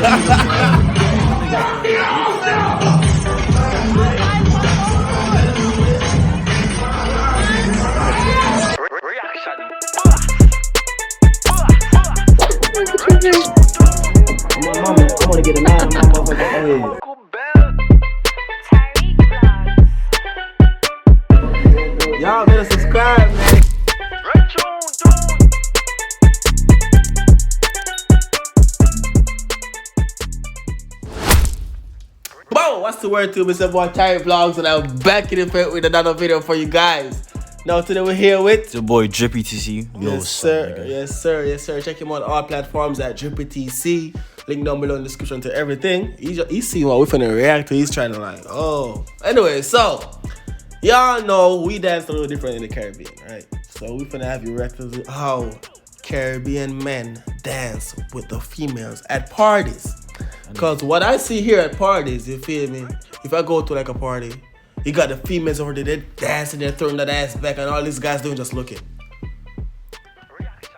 I wanna get a nine on my motherfucking head. Y'all better subscribe, man. Whoa, what's the word to Mr. Boy Tyree Vlogs, and I'm back in effect with another video for you guys. Now today we're here with it's your boy Drippy TC. Yes sir, yes sir, yes sir. Check him out on all platforms at Drippy TC. Link down below in the description to everything. He see what we're finna react to. He's trying to like, oh. Anyway, so y'all know we dance a little different in the Caribbean, right? So we finna have you react to how Caribbean men dance with the females at parties. Cause what I see here at parties, you feel me? If I go to like a party, you got the females over there, they're dancing, they're throwing that ass back, and all these guys doing just looking.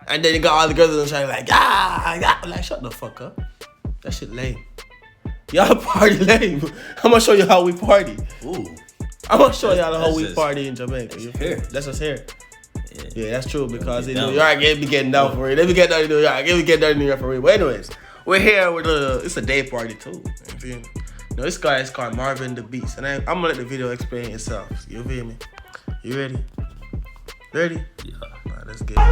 And then you got all the girls trying like, ah, like shut the fuck up. That shit lame. Y'all party lame. I'm gonna show you how we party. Ooh. I'm gonna show y'all how we party in Jamaica. That's here. That's just here. Yeah, that's true, because in New York, they be getting down for it. They be getting down in New York. They be getting down in New York for it. But anyways, we're here with it's a day party too. You feel me? No, this guy is called Marvin the Beast, and I'm gonna let the video explain itself. You feel me? You ready? Ready? Yeah. All right, let's get it.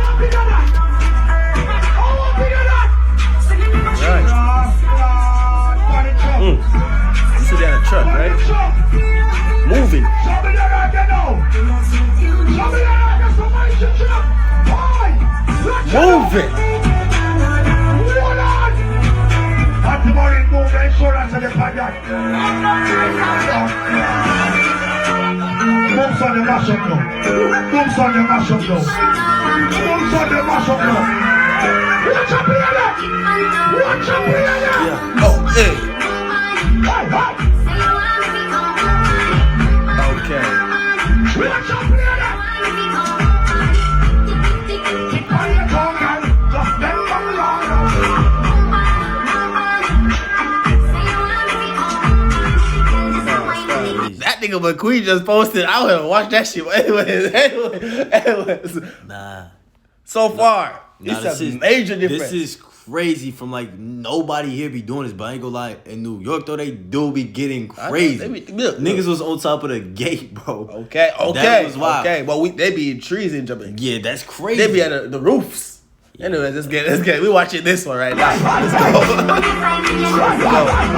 You see that in a truck, right? Moving. Moving. Oh, hey. That nigga McQueen just posted. I would have watched that shit. Anyways. Nah. So far, it's a major difference. This is crazy from like nobody here be doing this, but I ain't gonna lie. In New York though, they do be getting crazy. Niggas was on top of the gate, bro. Okay. That was wild. Okay, but they be in trees in Jamaica. Yeah, that's crazy. They be at the roofs. Yeah. Anyways, let's get. We watching this one right now. Let's go.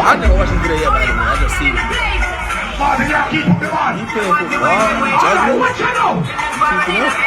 I never watched this video yet, by the way. I just seen it. He playing football, juggling, keeping crazy.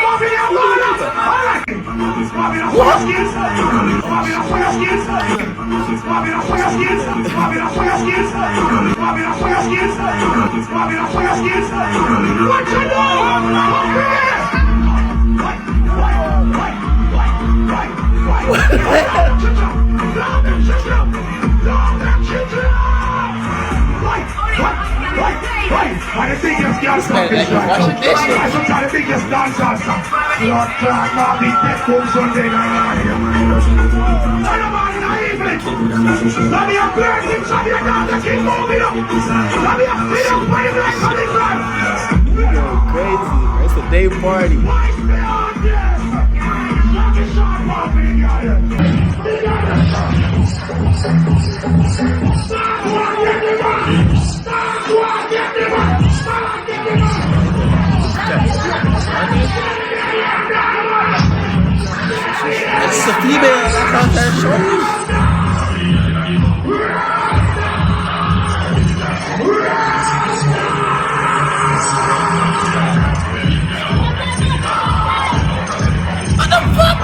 It's a day party. It's a female. That's how that shows. What the fuck?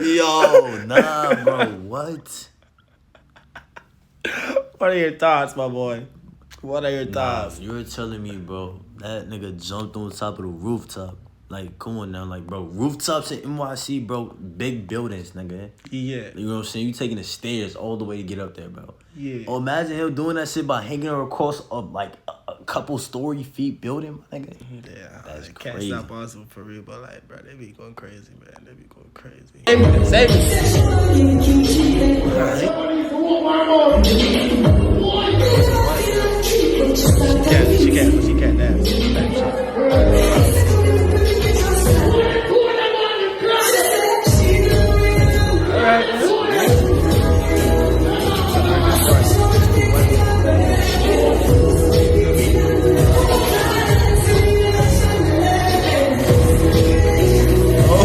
Yo, nah, bro. What? What are your thoughts, my boy? What are your thoughts? You're telling me, bro, that nigga jumped on top of the rooftop. Like, come on now, like, bro, rooftops in NYC, bro, big buildings, nigga. Yeah. You know what I'm saying? You taking the stairs all the way to get up there, bro. Yeah. Oh, imagine him doing that shit by hanging across like a couple story feet building, my nigga. Yeah, that's can't crazy. stop possible for real, but like, bro, they be going crazy, man. They be going crazy. Save She can't dance.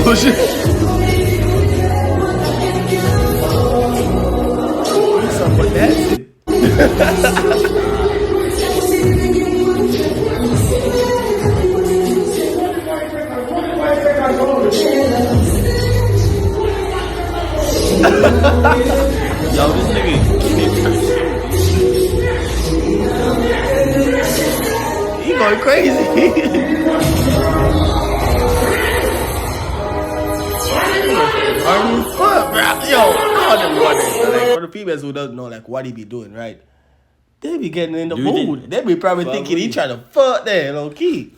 Oh shit! Something dancing. Yo, this nigga He going crazy. Fuck, bro. Yo, all them wondering, like, for the females who don't know, like, what he be doing, right? They be getting in the mood. They be probably thinking he trying to fuck there, low key.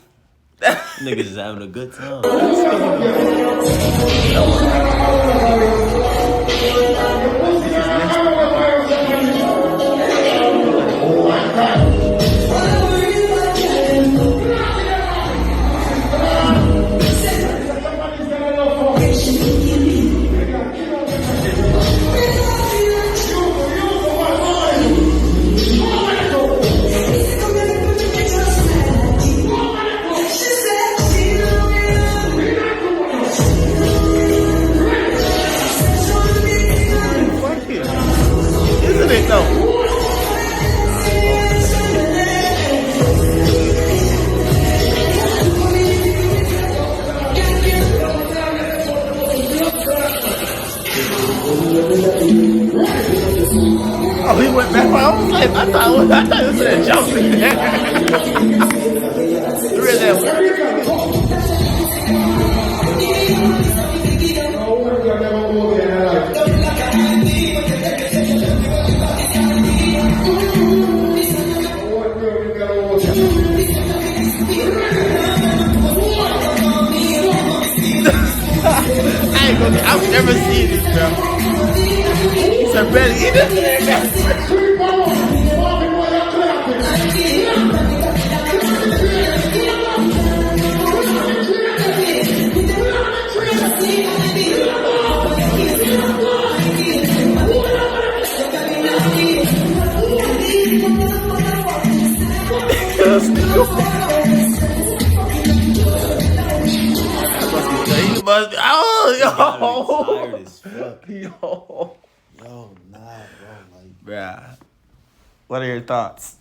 niggas is having a good time. Isn't it though? Oh, he went back. I was like, I thought it was a jumping there. Three of them. I've never seen this, bro. He's a belly eater. Oh, yo. Tired as fuck. Yo, nah, bro. Like, bruh. What are your thoughts?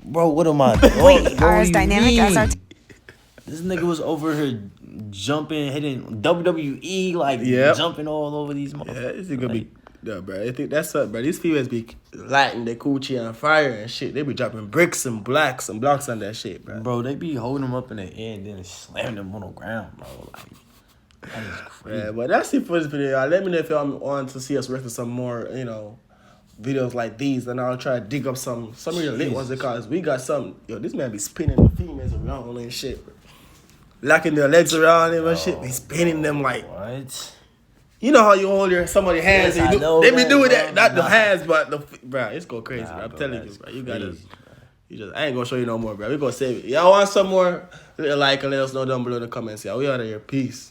bro, what am I? We are as dynamic as our. This nigga was over here jumping, hitting WWE, like jumping all over these motherfuckers. Yeah, this is gonna be. Yeah, bro. I think that's what, bro. These females be lighting their coochie on fire and shit. They be dropping bricks and blocks on that shit, bro. Bro, they be holding them up in the air and then slamming them on the ground, bro. Like, that is crazy. Yeah, but that's it for this video, y'all. Let me know if y'all want to see us react to some more, videos like these, and I'll try to dig up some real lit ones because we got some. Yo, this man be spinning the females around and shit, bro. Locking their legs around him and shit. Be spinning them like. What? You know how you hold somebody's hands? Yes, and they be doing bro. that, not the hands, but the bro. It's go crazy, bro. I'm telling you, bro. You gotta. Crazy, bro. I ain't gonna show you no more, bro. We gonna save it. Y'all want some more? Like and let us know down below in the comments. Y'all, we out of here. Peace.